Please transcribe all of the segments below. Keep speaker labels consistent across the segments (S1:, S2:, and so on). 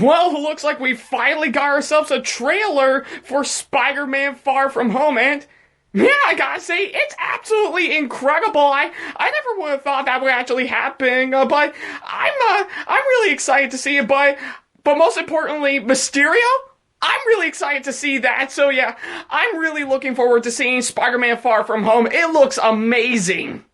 S1: Well, it looks like we finally got ourselves a trailer for Spider-Man Far From Home, and yeah, I gotta say, it's absolutely incredible. I never would have thought that would actually happen, but I'm really excited to see it, but most importantly, Mysterio? I'm really excited to see that, so yeah, I'm really looking forward to seeing Spider-Man Far From Home. It looks amazing.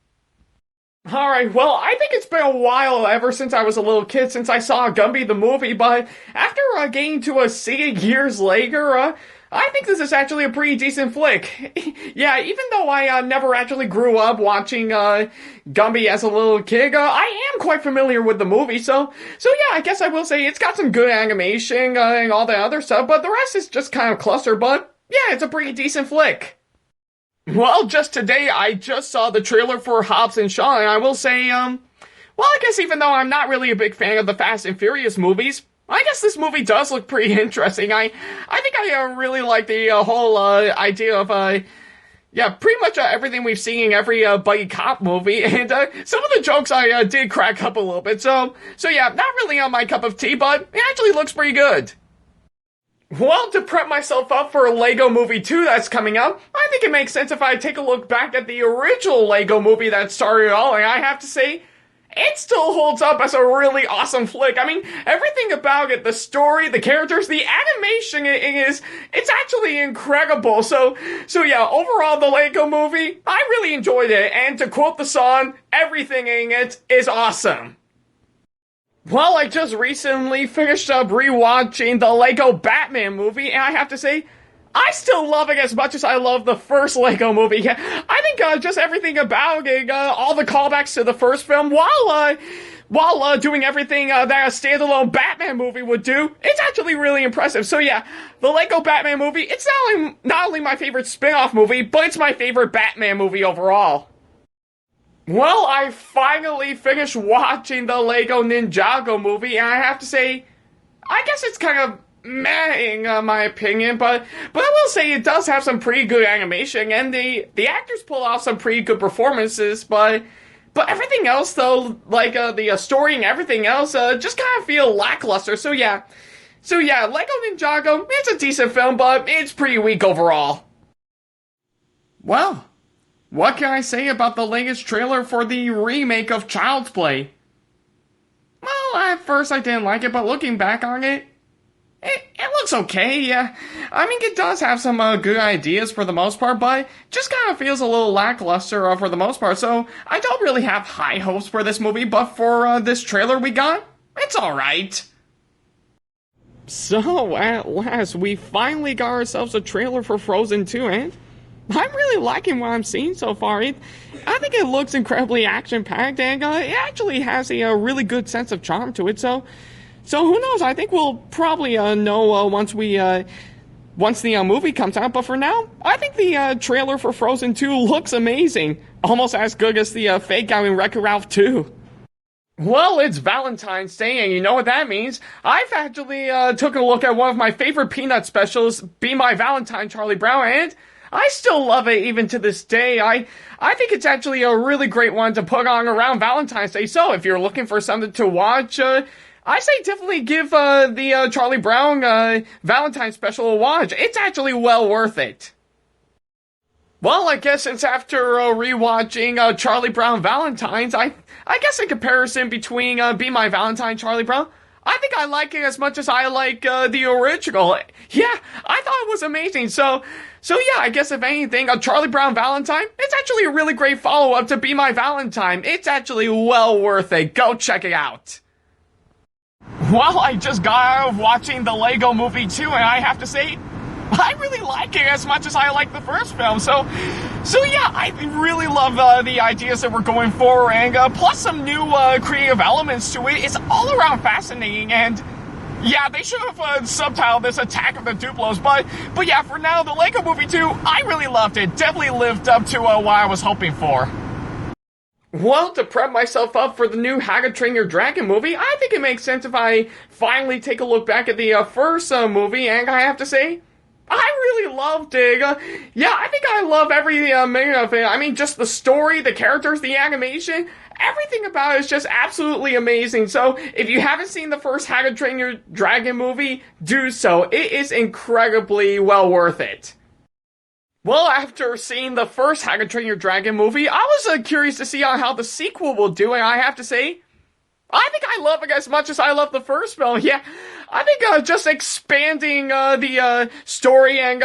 S1: Alright, well, I think it's been a while ever since I was a little kid since I saw Gumby the movie, but after getting to see it years later, I think this is actually a pretty decent flick. Yeah, even though I never actually grew up watching Gumby as a little kid, I am quite familiar with the movie, so yeah, I guess I will say it's got some good animation and all the other stuff, but the rest is just kind of cluster, but yeah, it's a pretty decent flick. Well, just today, I just saw the trailer for Hobbs and Shaw, and I will say, well, I guess even though I'm not really a big fan of the Fast and Furious movies, I guess this movie does look pretty interesting. I think I really like the whole idea of, yeah, pretty much everything we've seen in every buddy cop movie, and some of the jokes I did crack up a little bit, so yeah, not really on my cup of tea, but it actually looks pretty good. Well, to prep myself up for a Lego Movie 2 that's coming up, I think it makes sense if I take a look back at the original Lego movie that started it all, and I have to say, it still holds up as a really awesome flick. I mean, everything about it, the story, the characters, the animation it's actually incredible. So yeah, overall, the Lego Movie, I really enjoyed it, and to quote the song, everything in it is awesome. Well, I just recently finished up rewatching the Lego Batman movie, and I have to say, I still love it as much as I love the first Lego movie. I think just everything about it, all the callbacks to the first film, while doing everything that a standalone Batman movie would do, it's actually really impressive. So yeah, the Lego Batman movie, it's not only my favorite spin-off movie, but it's my favorite Batman movie overall. Well, I finally finished watching the Lego Ninjago movie, and I have to say, I guess it's kind of meh in my opinion, but I will say it does have some pretty good animation, and the actors pull off some pretty good performances, but everything else though, like the story and everything else, just kind of feel lackluster. So yeah, Lego Ninjago, it's a decent film, but it's pretty weak overall. Well, what can I say about the latest trailer for the remake of Child's Play? Well, at first I didn't like it, but looking back on it looks okay, yeah. I mean, it does have some good ideas for the most part, but just kind of feels a little lackluster for the most part, so I don't really have high hopes for this movie, but for this trailer we got, it's alright. So, at last, we finally got ourselves a trailer for Frozen 2, and I'm really liking what I'm seeing so far. I think it looks incredibly action-packed, and it actually has a really good sense of charm to it, so who knows, I think we'll probably know once the movie comes out, but for now, I think the trailer for Frozen 2 looks amazing. Almost as good as the fake out in Wreck-It Ralph 2. Well, it's Valentine's Day, and you know what that means. I've actually took a look at one of my favorite Peanut specials, Be My Valentine, Charlie Brown, and I still love it even to this day. I think it's actually a really great one to put on around Valentine's Day, so if you're looking for something to watch, I say definitely give the Charlie Brown Valentine special a watch. It's actually well worth it. Well, I guess since after rewatching Charlie Brown Valentines, I guess in comparison between Be My Valentine, Charlie Brown, I think I like it as much as I like the original. Yeah, I thought it was amazing. So yeah, I guess if anything, Charlie Brown Valentine, it's actually a really great follow-up to Be My Valentine. It's actually well worth it. Go check it out. Well, I just got out of watching the Lego Movie 2, and I have to say, I really like it as much as I like the first film. So yeah, I really love the ideas that we're going for, and plus some new creative elements to it. It's all around fascinating, and yeah, they should have subtitled this Attack of the Duplos, but yeah, for now, the Lego Movie 2, I really loved it. Definitely lived up to what I was hoping for. Well, to prep myself up for the new How to Train Your Dragon movie, I think it makes sense if I finally take a look back at the first movie, and I have to say, I really loved it. Yeah, I think I love every minute of it. I mean, just the story, the characters, the animation, everything about it is just absolutely amazing. So if you haven't seen the first How to Train Your Dragon movie, do so. It is incredibly well worth it. Well, after seeing the first How to Train Your Dragon movie, I was curious to see how the sequel will do, and I have to say, I think I love it as much as I love the first film. Yeah, I think just expanding the story and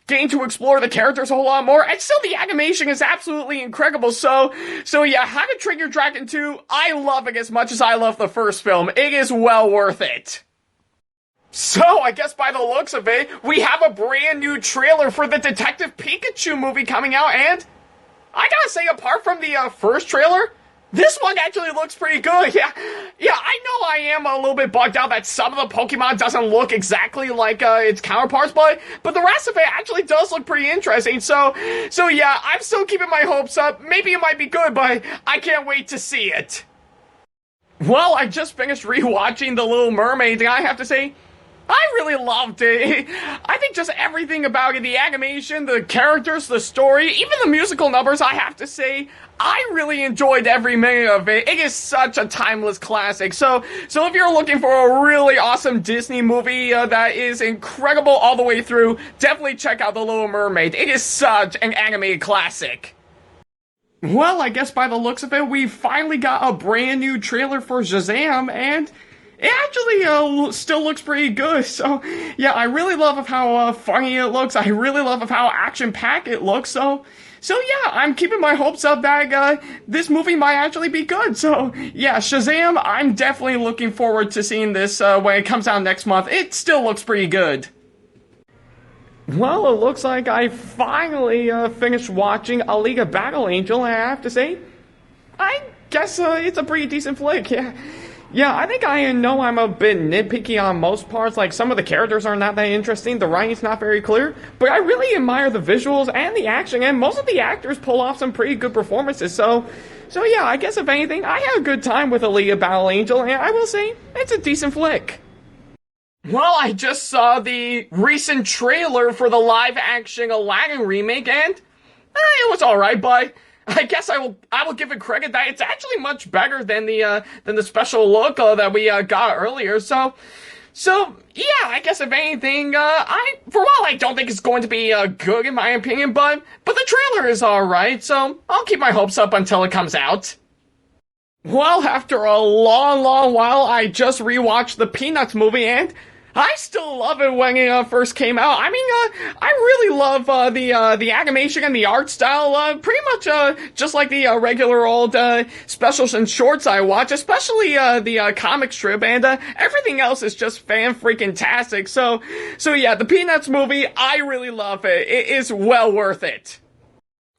S1: getting to explore the characters a whole lot more, and still the animation is absolutely incredible. So yeah, How to Train Your Dragon 2, I love it as much as I love the first film. It is well worth it. So, I guess by the looks of it, we have a brand new trailer for the Detective Pikachu movie coming out, and I gotta say, apart from the first trailer, this one actually looks pretty good. Yeah, I know I am a little bit bugged out that some of the Pokemon doesn't look exactly like its counterparts, but the rest of it actually does look pretty interesting. So yeah, I'm still keeping my hopes up. Maybe it might be good, but I can't wait to see it. Well, I just finished rewatching The Little Mermaid, and I have to say, I really loved it. I think just everything about it, the animation, the characters, the story, even the musical numbers, I have to say, I really enjoyed every minute of it. It is such a timeless classic. So if you're looking for a really awesome Disney movie that is incredible all the way through, definitely check out The Little Mermaid. It is such an animated classic. Well, I guess by the looks of it, we finally got a brand new trailer for Shazam, and it actually still looks pretty good. So yeah, I really love how funny it looks. I really love how action-packed it looks. So yeah, I'm keeping my hopes up that this movie might actually be good. So yeah, Shazam, I'm definitely looking forward to seeing this when it comes out next month. It still looks pretty good. Well, it looks like I finally finished watching Alita Battle Angel, and I have to say, I guess it's a pretty decent flick. Yeah, I think I know I'm a bit nitpicky on most parts, like some of the characters are not that interesting, the writing's not very clear, but I really admire the visuals and the action, and most of the actors pull off some pretty good performances, so yeah, I guess if anything, I had a good time with Alita Battle Angel, and I will say, it's a decent flick. Well, I just saw the recent trailer for the live-action Aladdin remake, and it was alright, but I guess I will give it credit that it's actually much better than the special look that we got earlier. So yeah, I guess if anything, for a while I don't think it's going to be good in my opinion, but the trailer is alright, so I'll keep my hopes up until it comes out. Well, after a long while, I just rewatched the Peanuts movie, and I still love it when it first came out. I mean, I really love the animation and the art style, pretty much just like the regular old specials and shorts I watch, especially the comic strip, and everything else is just fan-freaking-tastic. So yeah, the Peanuts movie, I really love it. It is well worth it.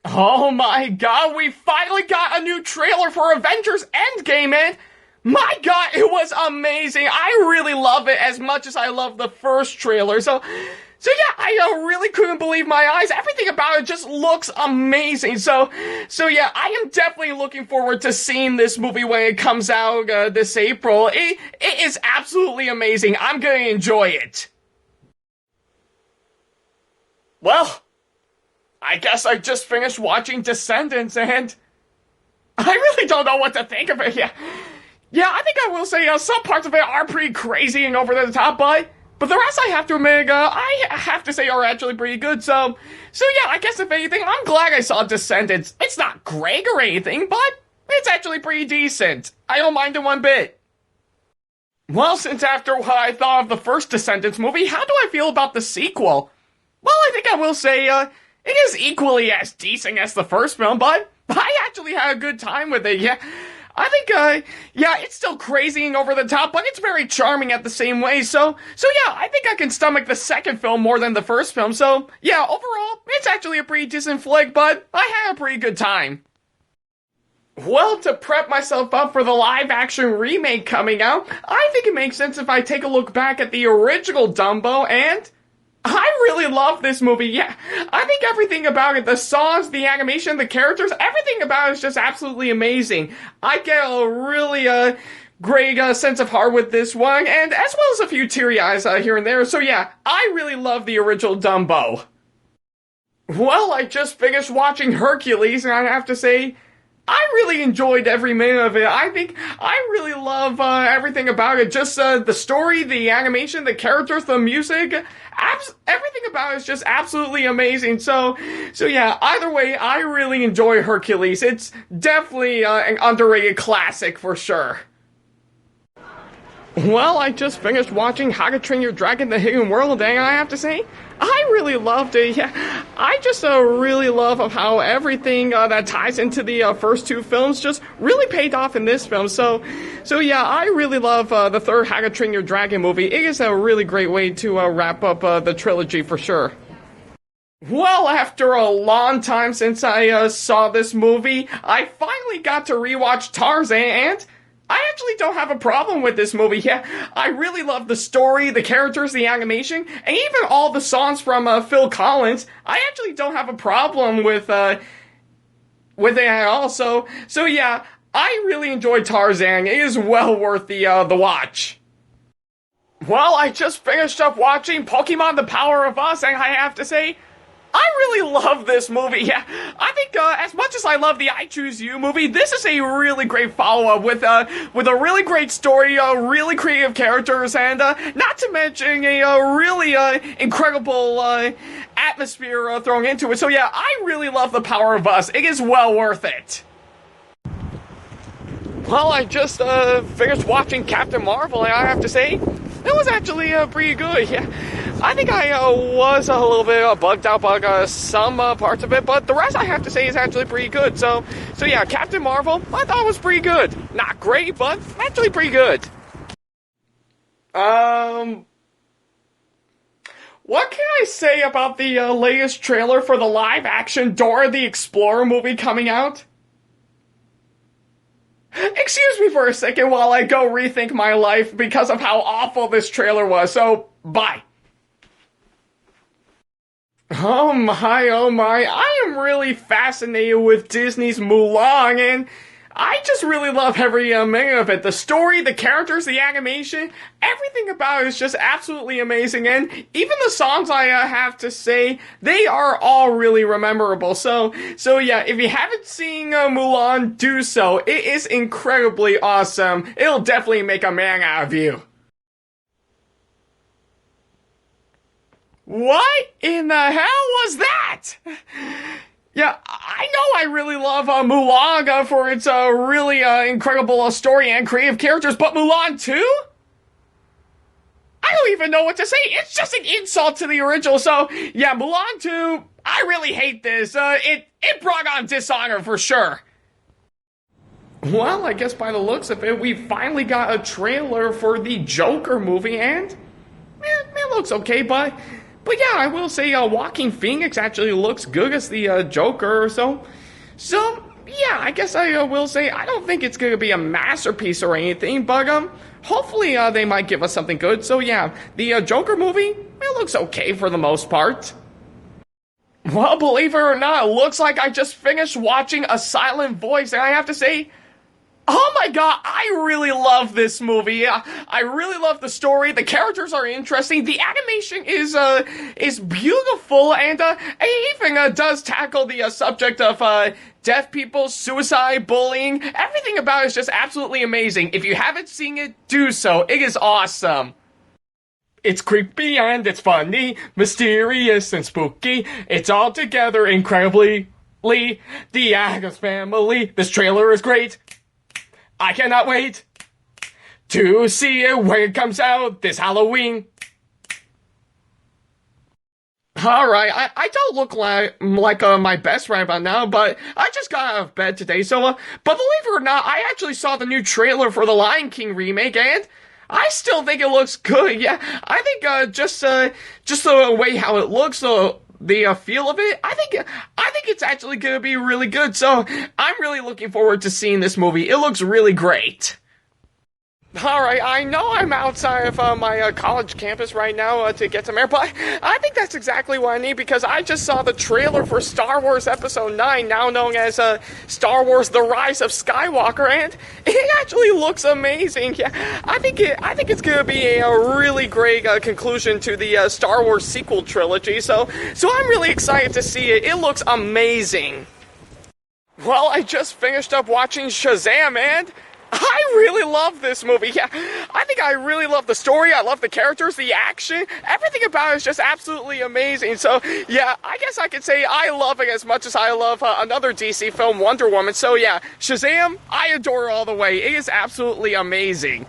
S1: Oh my god, we finally got a new trailer for Avengers Endgame, and my god, it was amazing. I really love it as much as I love the first trailer. So yeah, I really couldn't believe my eyes. Everything about it just looks amazing. So yeah, I am definitely looking forward to seeing this movie when it comes out this April. It is absolutely amazing. I'm gonna enjoy it. Well, I guess I just finished watching Descendants, and I really don't know what to think of it. Yeah, I think I will say some parts of it are pretty crazy and over the top, but the rest I have to admit, I have to say are actually pretty good. So yeah, I guess if anything, I'm glad I saw Descendants. It's not great or anything, but it's actually pretty decent. I don't mind it one bit. Well, since after what I thought of the first Descendants movie, how do I feel about the sequel? Well, I think I will say, it is equally as decent as the first film, but I actually had a good time with it. Yeah, I think, yeah, it's still crazy and over the top, but it's very charming at the same way. So yeah, I think I can stomach the second film more than the first film. So yeah, overall, it's actually a pretty decent flick, but I had a pretty good time. Well, to prep myself up for the live-action remake coming out, I think it makes sense if I take a look back at the original Dumbo, and I really love this movie. Yeah, I think everything about it, the songs, the animation, the characters, everything about it is just absolutely amazing. I get a really great sense of heart with this one, and as well as a few teary eyes here and there. So yeah, I really love the original Dumbo. Well, I just finished watching Hercules, and I have to say, I really enjoyed every minute of it. I think I really love everything about it. Just the story, the animation, the characters, the music. Everything about it is just absolutely amazing. So yeah, either way, I really enjoy Hercules. It's definitely an underrated classic for sure. Well, I just finished watching How to Train Your Dragon: The Hidden World, and I have to say, I really loved it. Yeah, I just really love how everything that ties into the first two films just really paid off in this film. So yeah, I really love the third How to Train Your Dragon movie. It is a really great way to wrap up the trilogy for sure. Well, after a long time since I saw this movie, I finally got to rewatch Tarzan, and I actually don't have a problem with this movie. Yeah, I really love the story, the characters, the animation, and even all the songs from Phil Collins. I actually don't have a problem with it at all. So yeah, I really enjoyed Tarzan. It is well worth the watch. Well, I just finished up watching Pokemon: The Power of Us, and I have to say, I really love this movie. Yeah, I think as much as I love the I Choose You movie, this is a really great follow-up with a really great story, really creative characters, and not to mention a really incredible atmosphere thrown into it. So yeah, I really love The Power of Us. It is well worth it. Well, I just finished watching Captain Marvel, and I have to say, it was actually pretty good. Yeah, I think I was a little bit bugged out by some parts of it, but the rest I have to say is actually pretty good. So yeah, Captain Marvel, I thought was pretty good. Not great, but actually pretty good. What can I say about the latest trailer for the live-action Dora the Explorer movie coming out? Excuse me for a second while I go rethink my life because of how awful this trailer was, so bye. Oh my, I am really fascinated with Disney's Mulan, and I just really love every minute of it. The story, the characters, the animation, everything about it is just absolutely amazing, and even the songs I have to say, they are all really memorable. So yeah, if you haven't seen Mulan, do so. It is incredibly awesome. It'll definitely make a man out of you. What in the hell was that? Yeah, I know I really love Mulan for its really incredible story and creative characters, but Mulan 2? I don't even know what to say. It's just an insult to the original. So, yeah, Mulan 2, I really hate this. It brought on dishonor for sure. Well, I guess by the looks of it, we finally got a trailer for the Joker movie, and it looks okay, but yeah, I will say Joaquin Phoenix actually looks good as the Joker, so yeah, I guess I will say I don't think it's going to be a masterpiece or anything, but hopefully they might give us something good. So yeah, the Joker movie, it looks okay for the most part. Well, believe it or not, it looks like I just finished watching A Silent Voice, and I have to say, oh my god, I really love this movie. I really love the story. The characters are interesting. The animation is beautiful, and it even does tackle the subject of deaf people, suicide, bullying. Everything about it is just absolutely amazing. If you haven't seen it, do so. It is awesome. It's creepy and it's funny, mysterious and spooky. It's all together incredibly. The Addams Family. This trailer is great. I cannot wait to see it when it comes out this Halloween. Alright, I don't look like my best right about now, but I just got out of bed today, so, but believe it or not, I actually saw the new trailer for the Lion King remake, and I still think it looks good. Yeah, I think, just the way how it looks, the feel of it, I think it's actually gonna be really good, so I'm really looking forward to seeing this movie. It looks really great. Alright, I know I'm outside of my college campus right now to get some air, but I think that's exactly what I need, because I just saw the trailer for Star Wars Episode 9, now known as Star Wars The Rise of Skywalker, and it actually looks amazing. Yeah, I think it's gonna be a really great conclusion to the Star Wars sequel trilogy, so I'm really excited to see it. It looks amazing. Well, I just finished up watching Shazam, and I really love this movie. Yeah, I think I really love the story. I love the characters, the action. Everything about it is just absolutely amazing. So, yeah, I guess I could say I love it as much as I love another DC film, Wonder Woman. So, yeah, Shazam, I adore all the way. It is absolutely amazing.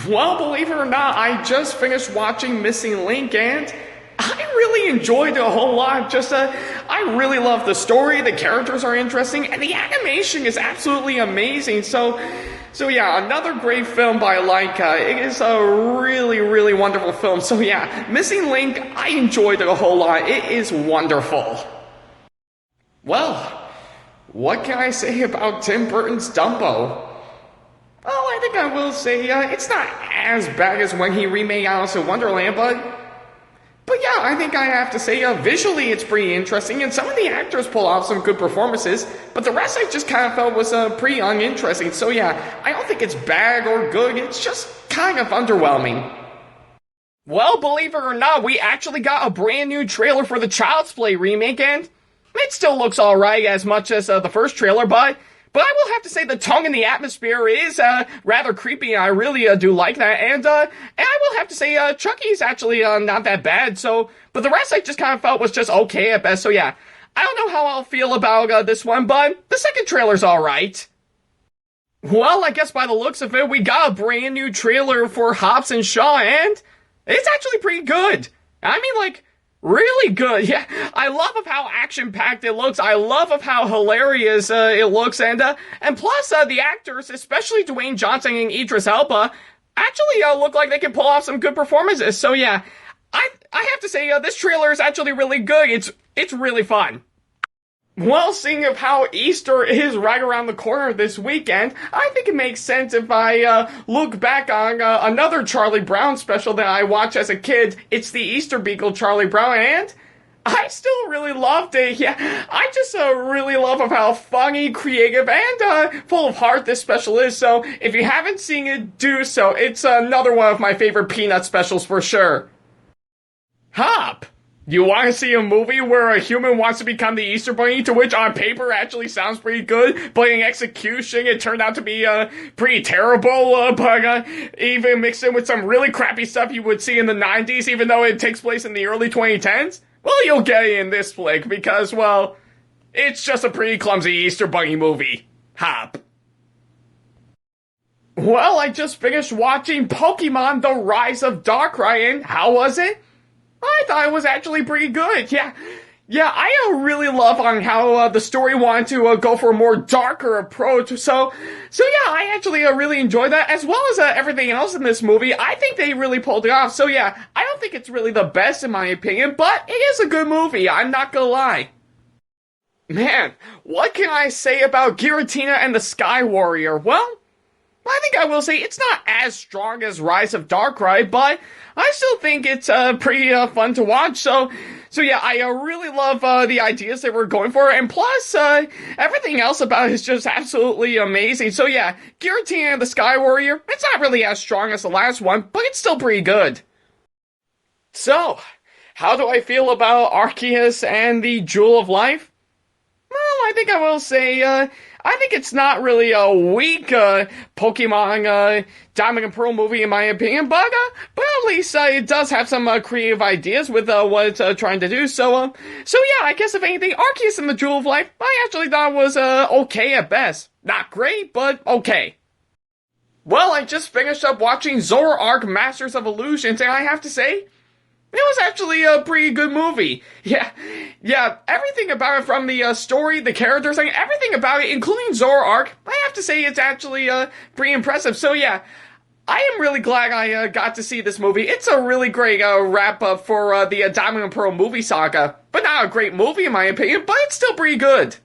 S1: Well, believe it or not, I just finished watching Missing Link, and I really enjoyed it a whole lot. I really love the story, the characters are interesting, and the animation is absolutely amazing. So yeah, another great film by Leica. It is a really, really wonderful film. So yeah, Missing Link, I enjoyed it a whole lot. It is wonderful. Well, what can I say about Tim Burton's Dumbo? Well, I think I will say it's not as bad as when he remade Alice in Wonderland, but yeah, I think I have to say, visually it's pretty interesting, and some of the actors pull off some good performances, but the rest I just kind of felt was pretty uninteresting. So yeah, I don't think it's bad or good, it's just kind of underwhelming. Well, believe it or not, we actually got a brand new trailer for the Child's Play remake, and it still looks alright as much as the first trailer, but I will have to say the tone and the atmosphere is rather creepy, and I really do like that. And I will have to say Chucky's actually not that bad. But the rest I just kind of felt was just okay at best. So yeah, I don't know how I'll feel about this one, but the second trailer's all right. Well, I guess by the looks of it, we got a brand new trailer for Hobbs and Shaw, and it's actually pretty good. I mean, like, really good. Yeah, I love of how action-packed it looks. I love of how hilarious it looks, and plus the actors, especially Dwayne Johnson and Idris Elba, actually look like they can pull off some good performances. So yeah, I have to say this trailer is actually really good. It's really fun. Well, seeing of how Easter is right around the corner this weekend, I think it makes sense if I look back on another Charlie Brown special that I watched as a kid. It's the Easter Beagle Charlie Brown, and I still really loved it. Yeah, I just really love of how funny, creative, and full of heart this special is. So if you haven't seen it, do so. It's another one of my favorite Peanut specials for sure. Hop! You want to see a movie where a human wants to become the Easter Bunny, to which on paper actually sounds pretty good, but in execution it turned out to be pretty terrible, but even mixed in with some really crappy stuff you would see in the 90s, even though it takes place in the early 2010s? Well, you'll get it in this flick, because, well, it's just a pretty clumsy Easter Bunny movie. Hop. Well, I just finished watching Pokemon The Rise of Darkrai, and how was it? I thought it was actually pretty good. Yeah, I really love on how the story wanted to go for a more darker approach. So yeah, I actually really enjoyed that, as well as everything else in this movie. I think they really pulled it off. So yeah, I don't think it's really the best in my opinion, but it is a good movie. I'm not gonna lie. Man, what can I say about Giratina and the Sky Warrior? Well, I think I will say it's not as strong as Rise of Darkrai, but I still think it's pretty fun to watch. So yeah, I really love the ideas that we're going for, and plus everything else about it is just absolutely amazing. So yeah, Giratina and the Sky Warrior, it's not really as strong as the last one, but it's still pretty good. So, how do I feel about Arceus and the Jewel of Life? Well, I think I will say, I think it's not really a weak Pokemon Diamond and Pearl movie in my opinion, but at least it does have some creative ideas with what it's trying to do. So yeah, I guess if anything, Arceus and the Jewel of Life, I actually thought was okay at best. Not great, but okay. Well, I just finished up watching Zoroark Masters of Illusions, and I have to say, it was actually a pretty good movie. Yeah, everything about it, from the story, the characters, and everything about it, including Zoroark, I have to say it's actually pretty impressive. So yeah, I am really glad I got to see this movie. It's a really great wrap-up for the Diamond and Pearl movie saga. But not a great movie in my opinion, but it's still pretty good.